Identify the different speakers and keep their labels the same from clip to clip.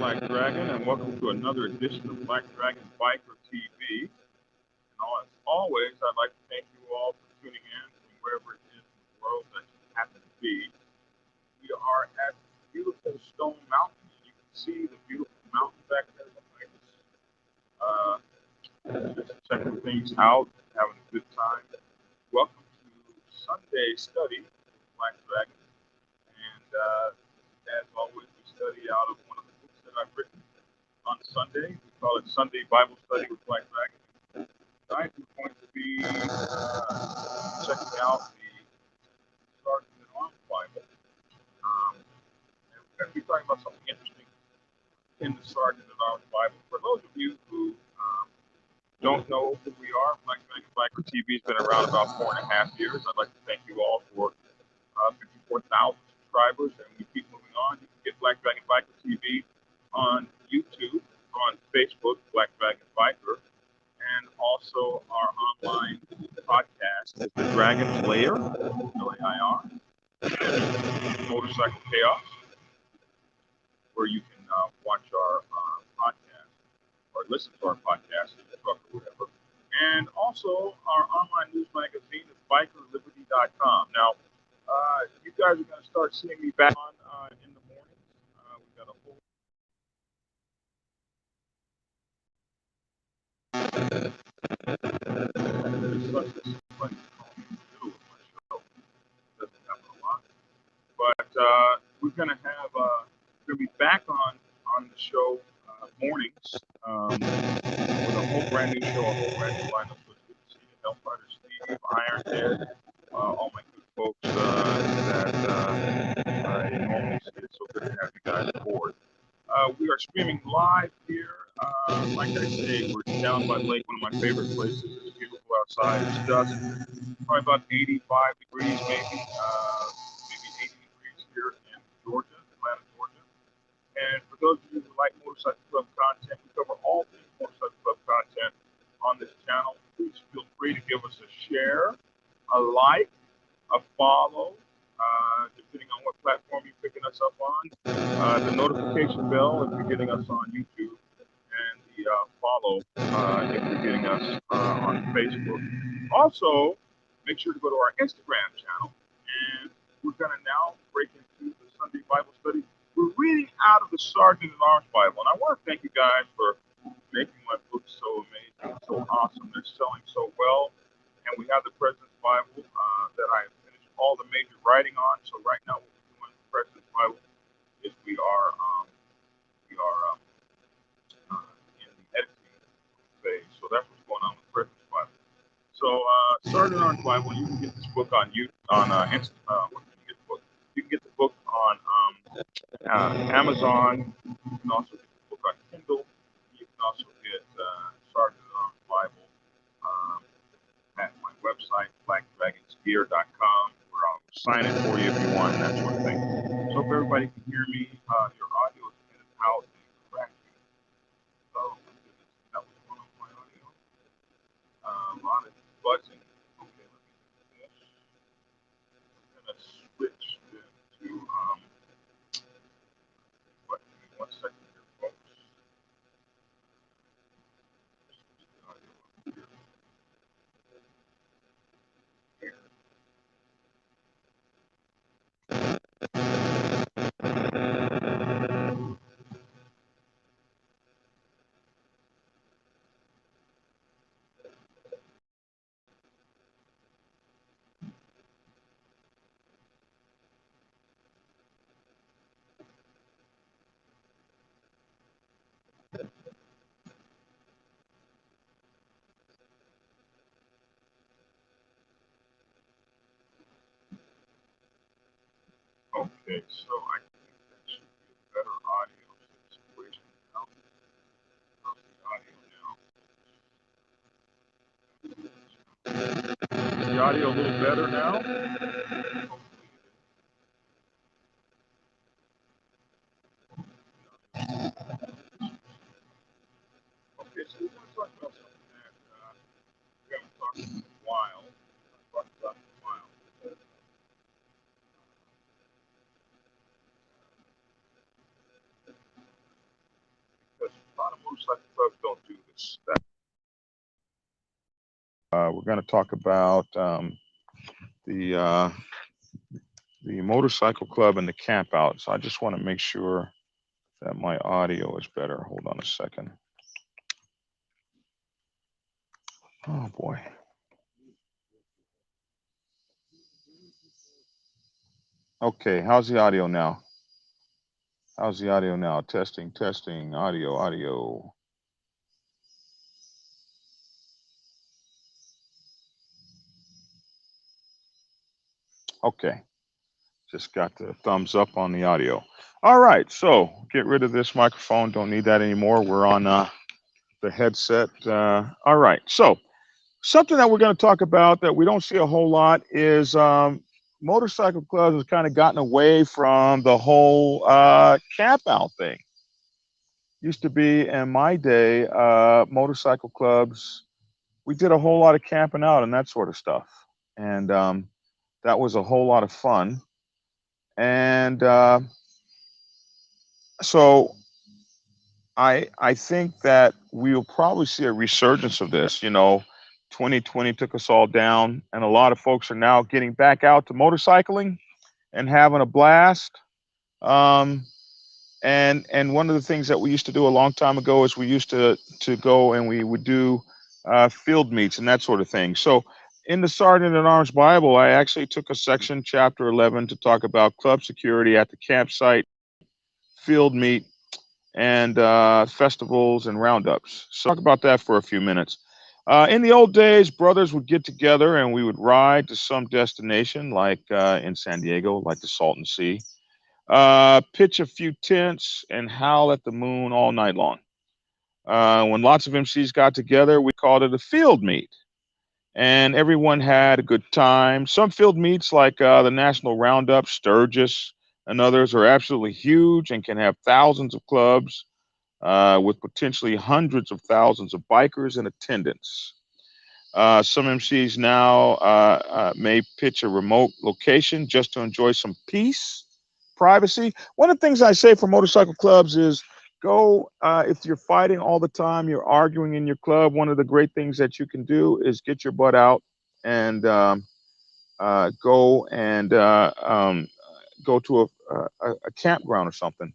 Speaker 1: Black Dragon, and welcome to another edition of Black Dragon Biker TV. And as always, I'd like to thank you all for tuning in from wherever it is in the world that you happen to be. We are at beautiful Stone Mountain, and you can see the beautiful mountain back there behind us. Just checking things out, having a good time. Welcome to Sunday Study with Black Dragon. And as always, we study out of one of the books that I've written on Sunday. We call it Sunday Bible Study with Black Dragon. Tonight we're going to be checking out the Sergeant at Arms Bible. And we're going to be talking about something interesting in the Sergeant at Arms Bible. For those of you who don't know who we are, Black Dragon Biker TV has been around about 4.5 years. I'd like to thank you all for 54,000 subscribers, and we keep moving on. You can get Black Dragon Biker TV on YouTube, on Facebook, Black Dragon Biker, and also our online podcast is The Dragon's Lair, L-A-I-R, Motorcycle Chaos, where you can watch our podcast or listen to our podcast in the truck or whatever. And also our online news magazine is bikerliberty.com. Now, you guys are going to start seeing me back on in the mornings. We've got a whole but we're going to have we're going to be back on the show mornings with a whole brand new show, a whole brand new lineup. So it's good to see you, Hellfighter Steve, Ironhead, all my good folks that I normally see. It's so good to have you guys aboard. We are streaming live here. Like I say, we're down by the lake, one of my favorite places. It's beautiful outside. It's just probably about 85 degrees, maybe 80 degrees here in Georgia, Atlanta, Georgia. And for those of you who like Motorcycle Club content, we cover all things Motorcycle Club content on this channel. Please feel free to give us a share, a like, a follow, depending on what platform you're picking us up on, the notification bell if you're getting us on YouTube, and the follow if you're getting us on Facebook. Also, make sure to go to our Instagram channel, and we're going to now break into the Sunday Bible study. We're reading out of the Sergeant at Arms Bible, and I want to thank you guys for making my books so amazing, so awesome. They're selling so well, and we have the President's Bible that I have finished all the major writing on. So right now, what we're doing with the President's Bible is we are in the editing phase. So that's what's going on with the President's Bible. So Sergeant at Arms Bible, you can get this book on you on you can get the book on Amazon. You can also get the book on Kindle. You can also get Sergeant at Arms Bible at my website, blackdragonsgear.com, where I'll sign it for you if you want, and that sort of thing. So if everybody can hear me, your audio is in and out and cracking. So that was one of my audio. A lot of buzzing. Okay, let me do this. I'm going to switch to what? Give me 1 second here, folks. Switch the audio up here. Okay, so I think that should be a better audio situation now. How's the audio now? Is the audio a little better now? Hopefully it is. Okay, so we're going to talk about something that we haven't talked about in a while. topics. We're going to talk about the motorcycle club and the camp out. So I just want to make sure that my audio is better. Hold on a second. Oh boy. Okay, how's the audio now? How's the audio now? Testing, testing, audio, audio. Okay, just got the thumbs up on the audio. All right, so get rid of this microphone. Don't need that anymore. We're on the headset. All right, so something that we're going to talk about that we don't see a whole lot is motorcycle clubs has kind of gotten away from the whole camp out thing. Used to be in my day, motorcycle clubs, we did a whole lot of camping out and that sort of stuff. And that was a whole lot of fun. And so I think that we'll probably see a resurgence of this. 2020 took us all down, and a lot of folks are now getting back out to motorcycling and having a blast. And one of the things that we used to do a long time ago is we used to go and we would do field meets and that sort of thing. So in the Sergeant at Arms Bible, I actually took a section, chapter 11, to talk about club security at the campsite, field meet, and festivals and roundups. So talk about that for a few minutes. In the old days, brothers would get together and we would ride to some destination, like in San Diego, like the Salton Sea, pitch a few tents, and howl at the moon all night long. When lots of MCs got together, we called it a field meet, and everyone had a good time. Some field meets, like the National Roundup, Sturgis, and others, are absolutely huge and can have thousands of clubs with potentially hundreds of thousands of bikers in attendance. Some MCs now may pitch a remote location just to enjoy some peace, privacy. One of the things I say for motorcycle clubs is go, if you're fighting all the time, you're arguing in your club, one of the great things that you can do is get your butt out and go and go to a campground or something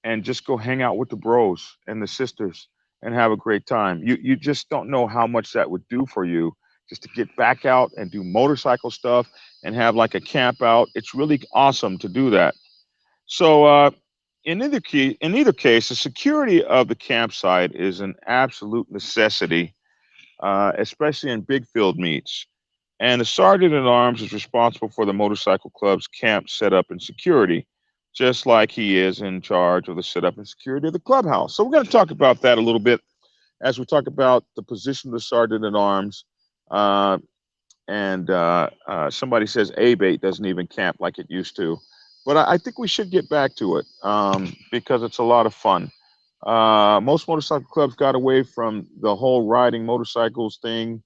Speaker 1: and just go hang out with the bros and the sisters and have a great time. You just don't know how much that would do for you just to get back out and do motorcycle stuff and have like a camp out. It's really awesome to do that. So in either case, the security of the campsite is an absolute necessity, especially in big field meets. And the sergeant at arms is responsible for the motorcycle club's camp setup and security, just like he is in charge of the setup and security of the clubhouse. So we're going to talk about that a little bit as we talk about the position of the sergeant at arms. And somebody says A-Bait doesn't even camp like it used to. But I think we should get back to it because it's a lot of fun. Most motorcycle clubs got away from the whole riding motorcycles thing.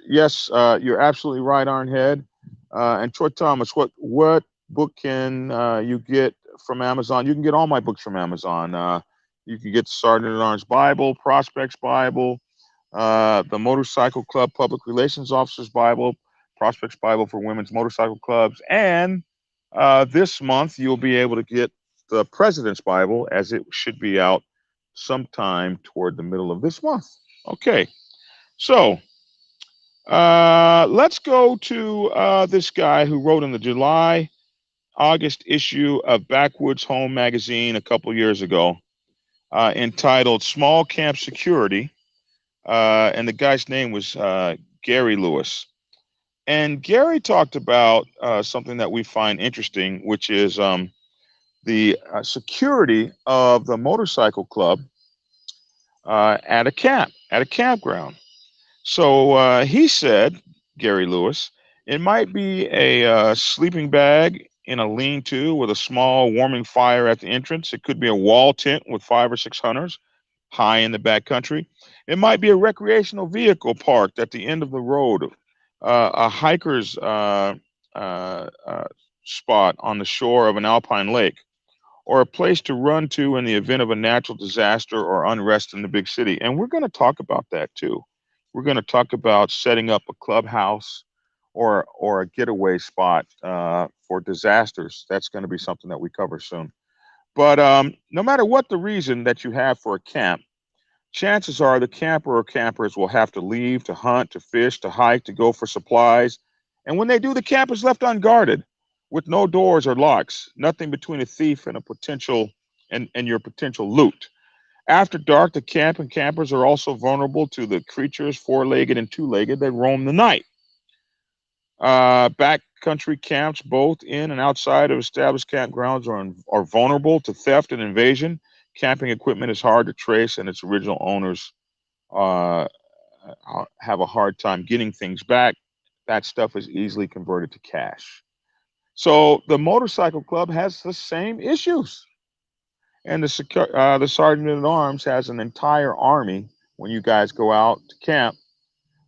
Speaker 1: Yes, you're absolutely right, Arnhead. And Troy Thomas, what book can you get from Amazon? You can get all my books from Amazon. You can get the Sergeant at Arms Bible, Prospects Bible, the Motorcycle Club Public Relations Officers Bible, Prospects Bible for Women's Motorcycle Clubs, and this month you'll be able to get the President's Bible, as it should be out sometime toward the middle of this month. Okay, so let's go to this guy who wrote in the July-August issue of Backwoods Home magazine a couple years ago, entitled Small Camp Security. And the guy's name was Gary Lewis. And Gary talked about something that we find interesting, which is the security of the motorcycle club at a campground. So he said, Gary Lewis, it might be a sleeping bag in a lean-to with a small warming fire at the entrance. It could be a wall tent with 5 or 6 hunters high in the backcountry. It might be a recreational vehicle parked at the end of the road, a hiker's spot on the shore of an alpine lake, or a place to run to in the event of a natural disaster or unrest in the big city. And we're going to talk about that too. We're going to talk about setting up a clubhouse or a getaway spot for disasters. That's going to be something that we cover soon. But no matter what the reason that you have for a camp, chances are the camper or campers will have to leave to hunt, to fish, to hike, to go for supplies. And when they do, the camp is left unguarded with no doors or locks, nothing between a thief and a potential and your potential loot. After dark, the camp and campers are also vulnerable to the creatures, four-legged and two-legged, that roam the night. Backcountry camps, both in and outside of established campgrounds, are vulnerable to theft and invasion. Camping equipment is hard to trace, and its original owners uh, have a hard time getting things back. That stuff is easily converted to cash. So the motorcycle club has the same issues, and the sergeant at arms has an entire army when you guys go out to camp,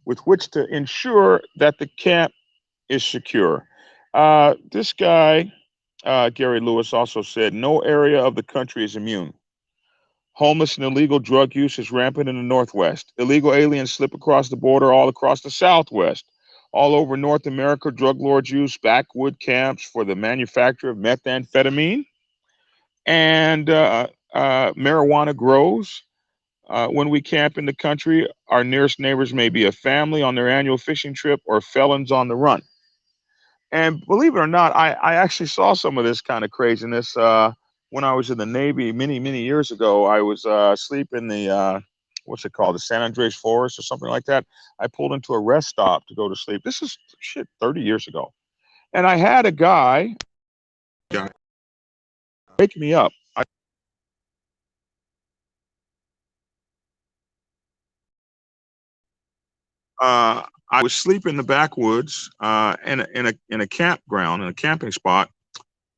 Speaker 1: with which to ensure that the camp is secure. This guy, Gary Lewis, also said no area of the country is immune. Homeless and illegal drug use is rampant in the Northwest. Illegal aliens slip across the border all across the Southwest. All over North America, drug lords use backwood camps for the manufacture of methamphetamine, and marijuana grows. When we camp in the country, our nearest neighbors may be a family on their annual fishing trip or felons on the run. And believe it or not, I actually saw some of this kind of craziness when I was in the Navy many, many years ago. I was asleep in the, what's it called, the San Andreas Forest or something like that. I pulled into a rest stop to go to sleep. This is, shit, 30 years ago. And I had a guy wake me up. I was sleeping in the backwoods in a campground, in a camping spot,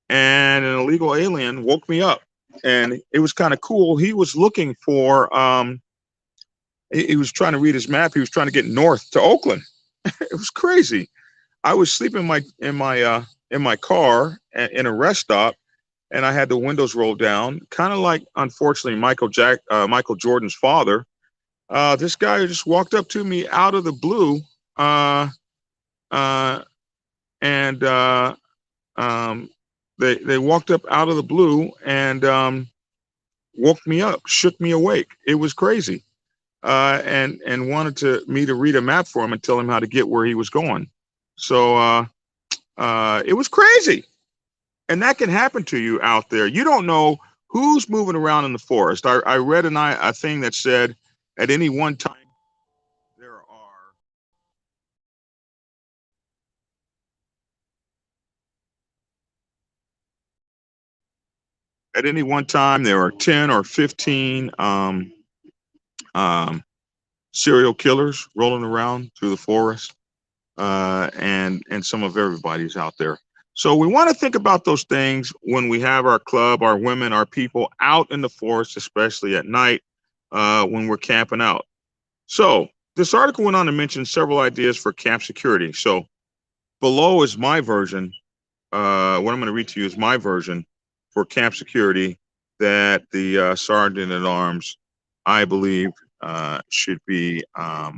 Speaker 1: and an illegal alien woke me up. And it was kind of cool. He was looking for, he was trying to read his map. He was trying to get north to Oakland. It was crazy. I was sleeping in my car in a rest stop, and I had the windows rolled down, kind of like, unfortunately, Michael Jordan's father. This guy just walked up to me out of the blue, uh, uh, and they walked up out of the blue and woke me up, shook me awake. It was crazy, and wanted me to read a map for him and tell him how to get where he was going. So it was crazy, and that can happen to you out there. You don't know who's moving around in the forest. I read a thing that said at any one time there are at any one time there are 10 or 15 um, serial killers rolling around through the forest, and some of everybody's out there. So we want to think about those things when we have our club, our women, our people out in the forest, especially at night when we're camping out. So this article went on to mention several ideas for camp security. So below is my version. What I'm going to read to you is my version for camp security that the sergeant at arms, I believe, should be uh,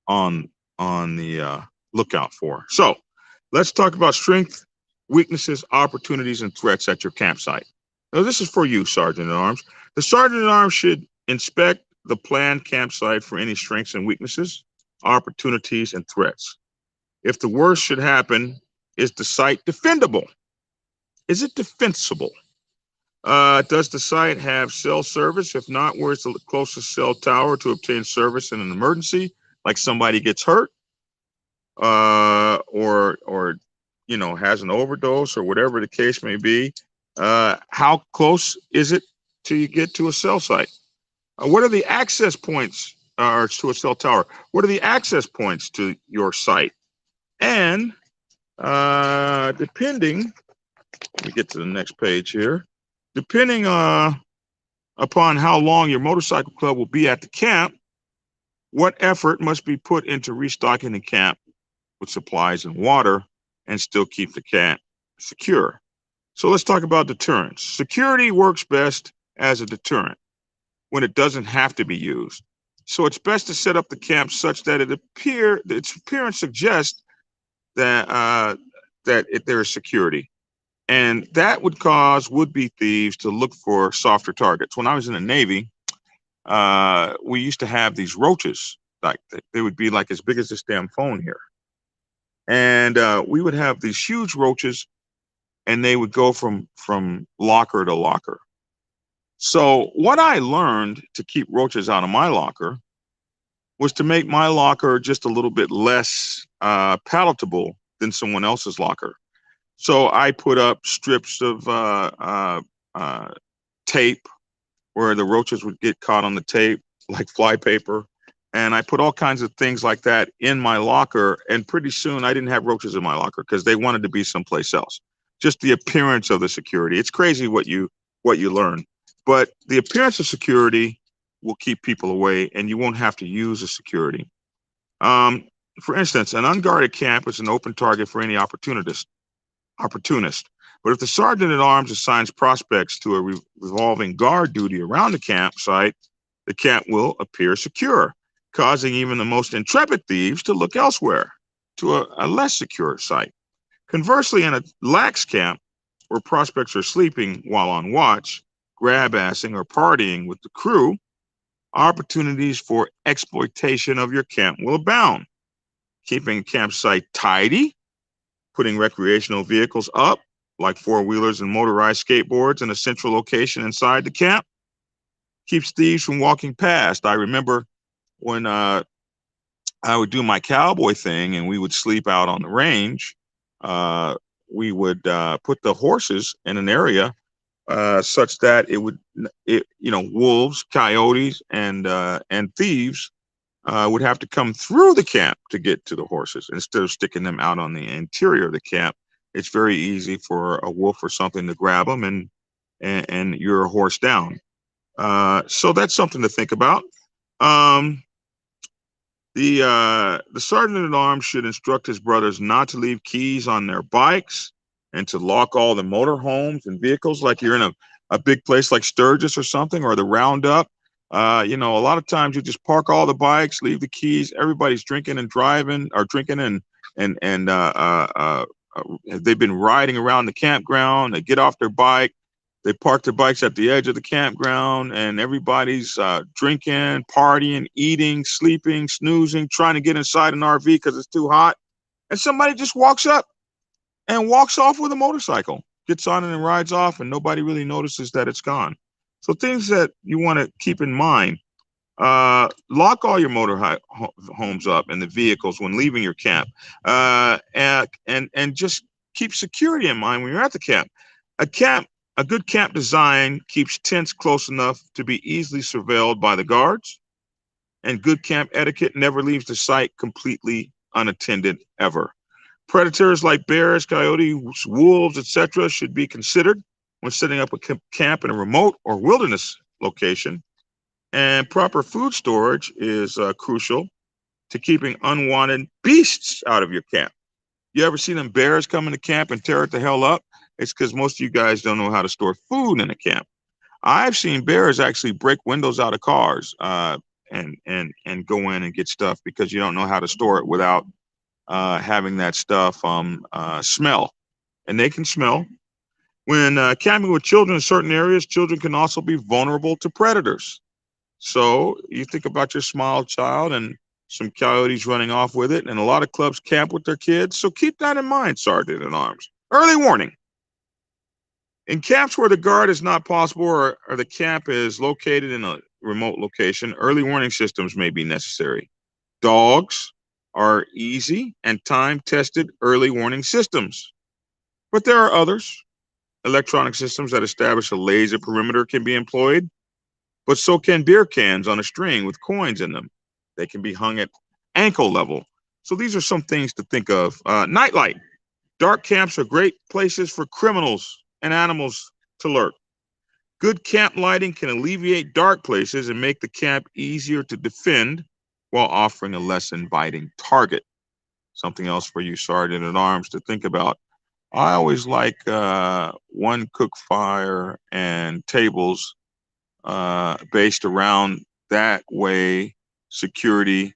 Speaker 1: on the lookout for. So let's talk about strength, weaknesses, opportunities, and threats at your campsite. Now, this is for you, Sergeant at Arms. The Sergeant at Arms should inspect the planned campsite for any strengths and weaknesses, opportunities, and threats. If the worst should happen, is the site defendable? Is it defensible? Does the site have cell service? If not, where's the closest cell tower to obtain service in an emergency, like somebody gets hurt, or has an overdose, or whatever the case may be? How close is it till you get to a cell site? What are the access points, or to a cell tower? What are the access points to your site? And depending, let me get to the next page here. Depending upon how long your motorcycle club will be at the camp, what effort must be put into restocking the camp with supplies and water and still keep the camp secure?
Speaker 2: So let's talk about deterrence. Security works best as a deterrent when it doesn't have to be used. So it's best to set up the camp such that its appearance suggests that there is security, and that would cause would-be thieves to look for softer targets. When I was in the Navy, we used to have these roaches, like they would be like as big as this damn phone here, and we would have these huge roaches, and they would go from locker to locker. So what I learned to keep roaches out of my locker was to make my locker just a little bit less palatable than someone else's locker. So I put up strips of uh, tape where the roaches would get caught on the tape, like fly paper. And I put all kinds of things like that in my locker. And pretty soon I didn't have roaches in my locker because they wanted to be someplace else. Just the appearance of the security. It's crazy what you learn. But the appearance of security will keep people away, and you won't have to use a security. Um, for instance, an unguarded camp is an open target for any opportunist. But if the sergeant at arms assigns prospects to a revolving guard duty around the campsite, the camp will appear secure, causing even the most intrepid thieves to look elsewhere, to a less secure site. Conversely, in a lax camp, where prospects are sleeping while on watch, grab-assing, or partying with the crew, opportunities for exploitation of your camp will abound. Keeping a campsite tidy, putting recreational vehicles up, like four-wheelers and motorized skateboards, in a central location inside the camp, keeps thieves from walking past. I remember when I would do my cowboy thing and we would sleep out on the range, uh, we would put the horses in an area such that wolves, coyotes, and thieves would have to come through the camp to get to the horses instead of sticking them out on the interior of the camp. It's very easy for a wolf or something to grab them, and you're a horse down. So that's something to think about. Um, the sergeant at arms should instruct his brothers not to leave keys on their bikes and to lock all the motor homes and vehicles, like you're in a big place like Sturgis or something, or the Roundup. A lot of times you just park all the bikes, leave the keys. Everybody's drinking and driving, or drinking and they've been riding around the campground. They get off their bike. They park their bikes at the edge of the campground, and everybody's drinking, partying, eating, sleeping, snoozing, trying to get inside an RV because it's too hot. And somebody just walks up and walks off with a motorcycle, gets on it and rides off, and nobody really notices that it's gone. So things that you want to keep in mind. Lock all your homes up and the vehicles when leaving your camp, and just keep security in mind when you're at the camp. A camp, a good camp design keeps tents close enough to be easily surveilled by the guards, and good camp etiquette never leaves the site completely unattended ever. Predators like bears, coyotes, wolves, etc., should be considered when setting up a camp in a remote or wilderness location. And proper food storage is crucial to keeping unwanted beasts out of your camp. You ever see them bears come into camp and tear it the hell up? It's because most of you guys don't know how to store food in a camp. I've seen bears actually break windows out of cars and go in and get stuff because you don't know how to store it without having that stuff smell. And they can smell. When camping with children in certain areas, children can also be vulnerable to predators. So you think about your small child and some coyotes running off with it, and a lot of clubs camp with their kids. So keep that in mind, Sergeant at Arms. Early warning. In camps where the guard is not possible, or the camp is located in a remote location, early warning systems may be necessary. Dogs are easy and time-tested early warning systems. But there are others. Electronic systems that establish a laser perimeter can be employed, but so can beer cans on a string with coins in them. They can be hung at ankle level. So these are some things to think of. Nightlight. Dark camps are great places for criminals and animals to lurk. Good camp lighting can alleviate dark places and make the camp easier to defend while offering a less inviting target. Something else for you, Sergeant at Arms, to think about. I always like one cook fire and tables based around that way security.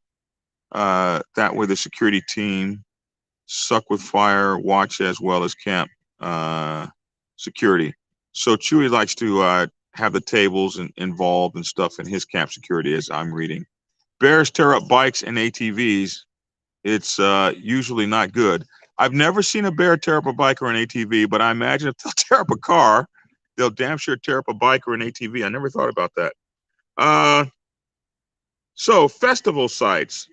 Speaker 2: That way the security team suck with fire, watch as well as camp security. So Chewy likes to have the tables involved and stuff in his camp security, as I'm reading. Bears tear up bikes and ATVs. It's usually not good. I've never seen a bear tear up a bike or an ATV, but I imagine if they'll tear up a car, they'll damn sure tear up a bike or an ATV. I never thought about that. So festival sites,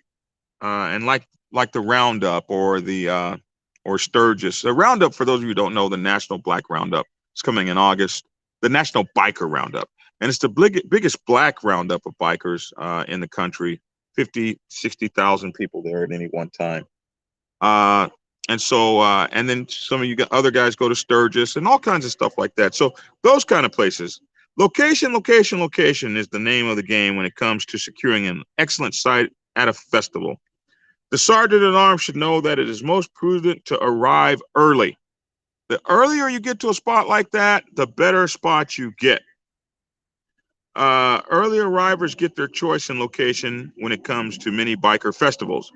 Speaker 2: and like the Roundup or the or Sturgis. The Roundup, for those of you who don't know, the National Black Roundup is coming in August. The National Biker Roundup, and it's the biggest black roundup of bikers in the country. 50, 60,000 people there at any one time. And so, and then some of you other guys go to Sturgis and all kinds of stuff like that. So those kind of places. Location, location, location is the name of the game when it comes to securing an excellent site at a festival. The sergeant at arms should know that it is most prudent to arrive early. The earlier you get to a spot like that, the better spot you get. Early arrivers get their choice in location when it comes to many biker festivals.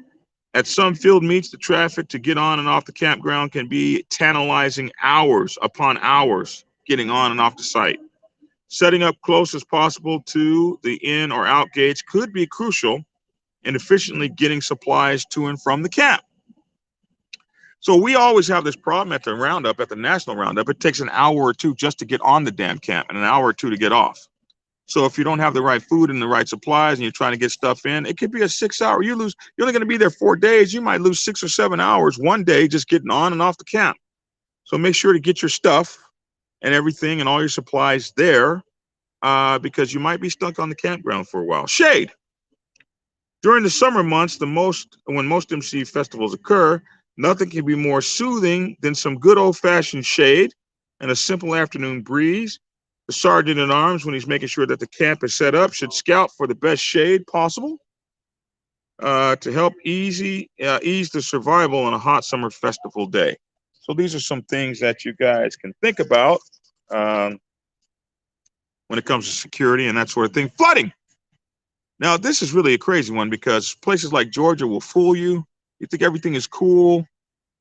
Speaker 2: At some field meets, the traffic to get on and off the campground can be tantalizing, hours upon hours getting on and off the site. Setting up close as possible to the in or out gates could be crucial in efficiently getting supplies to and from the camp. So we always have this problem at the Roundup, at the National Roundup. It takes an hour or two just to get on the damn camp and an hour or two to get off. So if you don't have the right food and the right supplies and you're trying to get stuff in, it could be a 6 hour. You're only going to be there 4 days. You might lose 6 or 7 hours one day just getting on and off the camp. So make sure to get your stuff and everything and all your supplies there because you might be stuck on the campground for a while. Shade. During the summer months, when most MC festivals occur, nothing can be more soothing than some good old-fashioned shade and a simple afternoon breeze. The sergeant at arms, when he's making sure that the camp is set up, should scout for the best shade possible to help ease the survival on a hot summer festival day. So these are some things that you guys can think about when it comes to security and that sort of thing. Flooding. Now, this is really a crazy one because places like Georgia will fool you. You think everything is cool,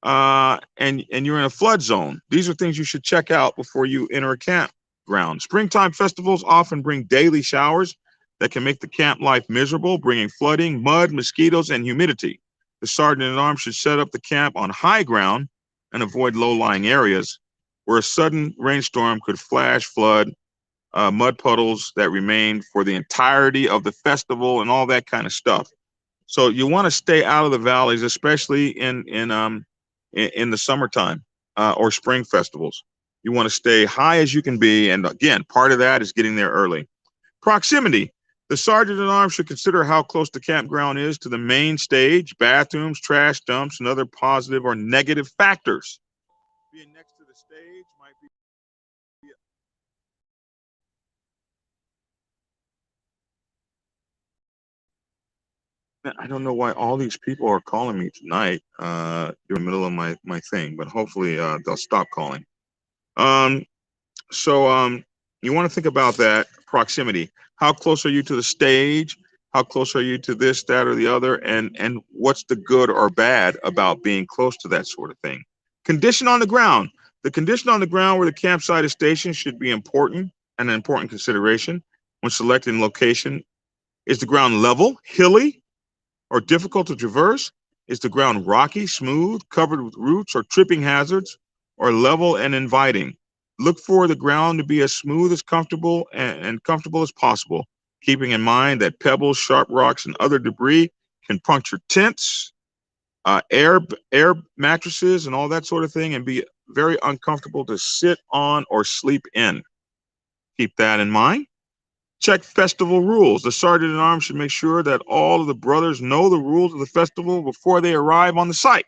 Speaker 2: and you're in a flood zone. These are things you should check out before you enter a campground. Springtime festivals often bring daily showers that can make the camp life miserable, bringing flooding, mud, mosquitoes, and humidity. The sergeant at arms should set up the camp on high ground and avoid low-lying areas where a sudden rainstorm could flash flood mud puddles that remain for the entirety of the festival and all that kind of stuff. So you want to stay out of the valleys, especially in the summertime or spring festivals. You want to stay high as you can be, and again, part of that is getting there early. Proximity. The sergeant at arms should consider how close the campground is to the main stage, bathrooms, trash dumps, and other positive or negative factors. Being next to the stage might be I don't know why all these people are calling me tonight during the middle of my thing, but hopefully they'll stop calling. So you want to think about that proximity. How close are you to the stage? How close are you to this, that, or the other? And what's the good or bad about being close to that sort of thing? Condition on the ground. The condition on the ground where the campsite is stationed should be important and an important consideration when selecting location. Is the ground level, hilly, or difficult to traverse? Is the ground rocky, smooth, covered with roots or tripping hazards, or level and inviting? Look for the ground to be as smooth as comfortable and comfortable as possible, keeping in mind that pebbles, sharp rocks, and other debris can puncture tents, air mattresses, and all that sort of thing, and be very uncomfortable to sit on or sleep in. Keep that in mind. Check festival rules. The sergeant at arms should make sure that all of the brothers know the rules of the festival before they arrive on the site.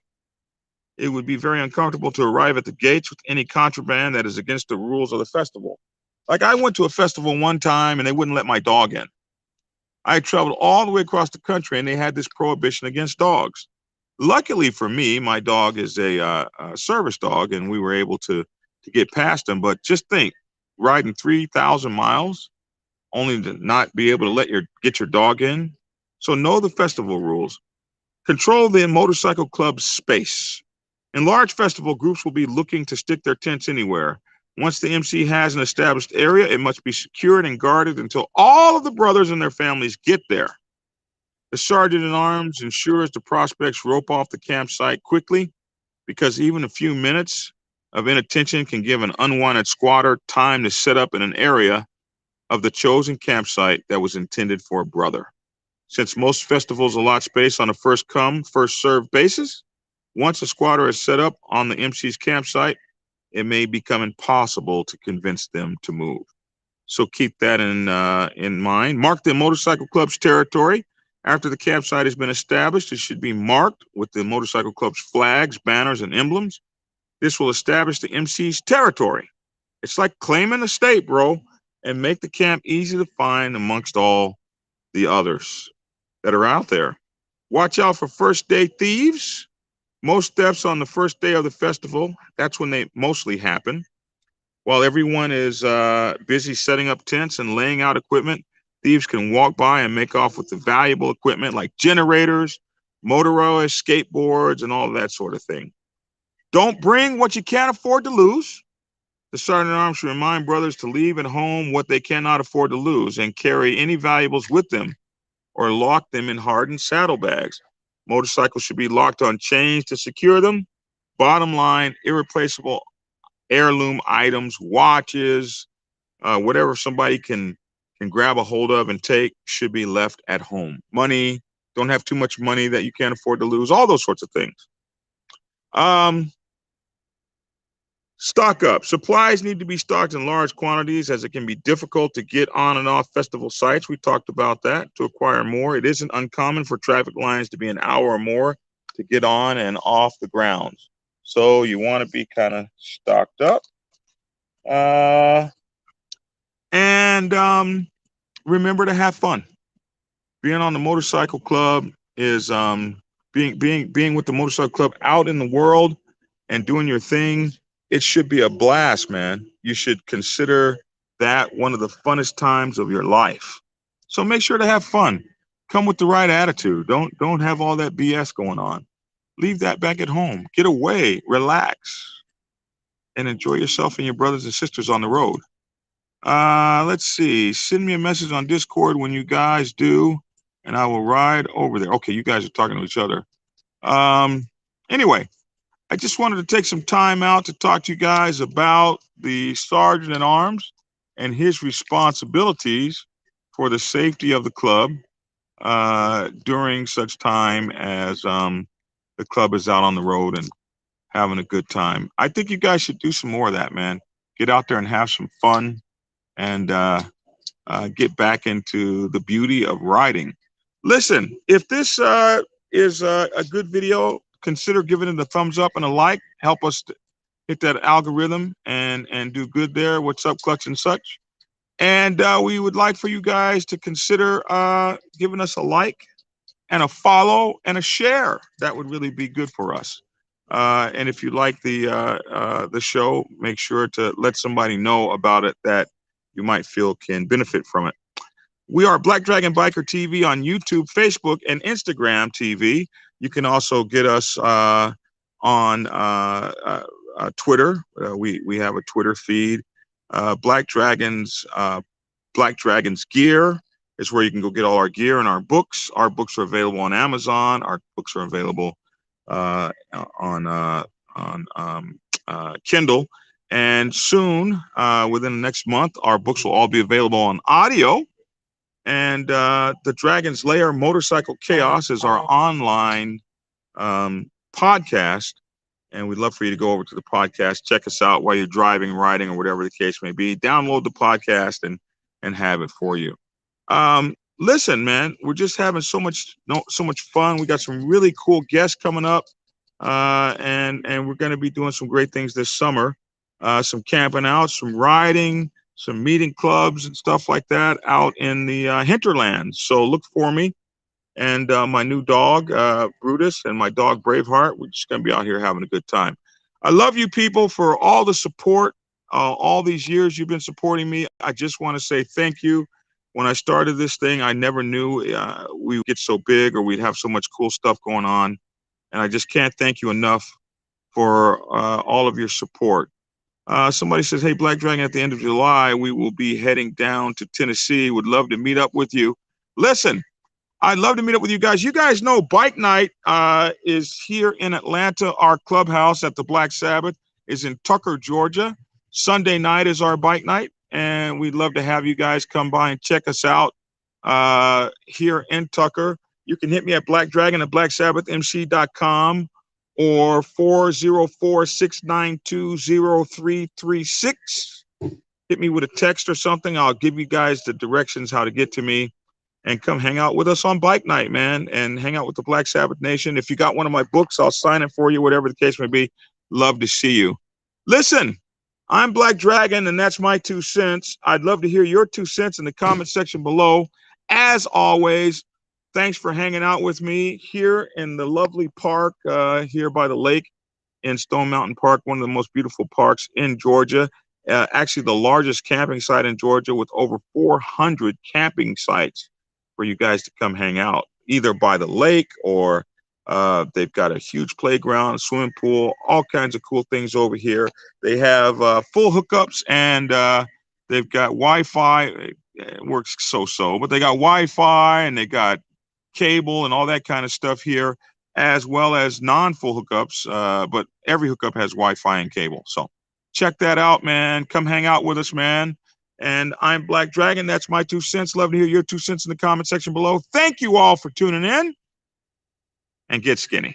Speaker 2: It would be very uncomfortable to arrive at the gates with any contraband that is against the rules of the festival. Like I went to a festival one time and they wouldn't let my dog in. I traveled all the way across the country and they had this prohibition against dogs. Luckily for me, my dog is a service dog, and we were able to get past them. But just think, riding 3,000 miles only to not be able to get your dog in. So know the festival rules. Control the motorcycle club's space. In large festival, groups will be looking to stick their tents anywhere. Once the MC has an established area, it must be secured and guarded until all of the brothers and their families get there. The sergeant at arms ensures the prospects rope off the campsite quickly, because even a few minutes of inattention can give an unwanted squatter time to set up in an area of the chosen campsite that was intended for a brother. Since most festivals allot space on a first come, first served basis, once a squatter is set up on the MC's campsite, it may become impossible to convince them to move. So keep that in mind. Mark the motorcycle club's territory. After the campsite has been established, it should be marked with the motorcycle club's flags, banners, and emblems. This will establish the MC's territory. It's like claiming a state, bro, and make the camp easy to find amongst all the others that are out there. Watch out for first day thieves. Most thefts on the first day of the festival, that's when they mostly happen. While everyone is busy setting up tents and laying out equipment, thieves can walk by and make off with the valuable equipment like generators, motor oils, skateboards, and all of that sort of thing. Don't bring what you can't afford to lose. The sergeant at arms should remind brothers to leave at home what they cannot afford to lose and carry any valuables with them or lock them in hardened saddlebags. Motorcycles should be locked on chains to secure them. Bottom line, irreplaceable heirloom items, watches, whatever somebody can grab a hold of and take should be left at home. Money, don't have too much money that you can't afford to lose, all those sorts of things. Stock up. Supplies need to be stocked in large quantities as it can be difficult to get on and off festival sites. We talked about that. To acquire more, it isn't uncommon for traffic lines to be an hour or more to get on and off the grounds. So you want to be kind of stocked up. And remember to have fun. Being on the motorcycle club is being with the motorcycle club out in the world and doing your thing. It should be a blast, man. You should consider that one of the funnest times of your life. So make sure to have fun. Come with the right attitude. Don't have all that BS going on. Leave that back at home. Get away, relax, and enjoy yourself and your brothers and sisters on the road. Let's see. Send me a message on Discord when you guys do, and I will ride over there. Okay, you guys are talking to each other. Anyway, I just wanted to take some time out to talk to you guys about the sergeant at arms and his responsibilities for the safety of the club during such time as the club is out on the road and having a good time. I think you guys should do some more of that, man. Get out there and have some fun and get back into the beauty of riding. Listen, if this is a good video, consider giving it a thumbs up and a like. Help us hit that algorithm and do good there. What's up, Clutch and such? And we would like for you guys to consider giving us a like and a follow and a share. That would really be good for us. And if you like the show, make sure to let somebody know about it that you might feel can benefit from it. We are Black Dragon Biker TV on YouTube, Facebook, and Instagram TV. You can also get us on Twitter. We have a Twitter feed. Black Dragons Gear is where you can go get all our gear and our books. Our books are available on Amazon. Our books are available on Kindle. And soon, within the next month, our books will all be available on audio. And the Dragon's Lair Motorcycle Chaos is our online podcast. And we'd love for you to go over to the podcast, check us out while you're driving, riding, or whatever the case may be. Download the podcast and have it for you. Listen, man, we're just having so much fun. We got some really cool guests coming up, and we're going to be doing some great things this summer. Some camping out, some riding, some meeting clubs and stuff like that out in the hinterlands. So look for me and my new dog, Brutus, and my dog, Braveheart. We're just going to be out here having a good time. I love you people for all the support, all these years you've been supporting me. I just want to say thank you. When I started this thing, I never knew we would get so big or we'd have so much cool stuff going on. And I just can't thank you enough for all of your support. Somebody says, hey, Black Dragon, at the end of July, we will be heading down to Tennessee. Would love to meet up with you. Listen, I'd love to meet up with you guys. You guys know Bike Night is here in Atlanta. Our clubhouse at the Black Sabbath is in Tucker, Georgia. Sunday night is our Bike Night, and we'd love to have you guys come by and check us out here in Tucker. You can hit me at Black Dragon at blacksabbathmc.com or 404-692-0336. Hit me with a text or something. I'll give you guys the directions how to get to me. And come hang out with us on Bike Night, man, and hang out with the Black Sabbath Nation. If you got one of my books, I'll sign it for you, whatever the case may be. Love to see you. Listen, I'm Black Dragon, and that's my 2 cents. I'd love to hear your 2 cents in the comment section below. As always, thanks for hanging out with me here in the lovely park here by the lake in Stone Mountain Park, one of the most beautiful parks in Georgia. Actually, the largest camping site in Georgia with over 400 camping sites for you guys to come hang out, either by the lake or they've got a huge playground, swimming pool, all kinds of cool things over here. They have full hookups, and they've got Wi-Fi. It works so-so, but they got Wi-Fi and they got cable and all that kind of stuff here, as well as non-full hookups, but every hookup has Wi-Fi and cable. So check that out, man. Come hang out with us, man. And I'm Black Dragon. That's my 2 cents. Love to hear your 2 cents in the comment section below. Thank you all for tuning in, and get skinny.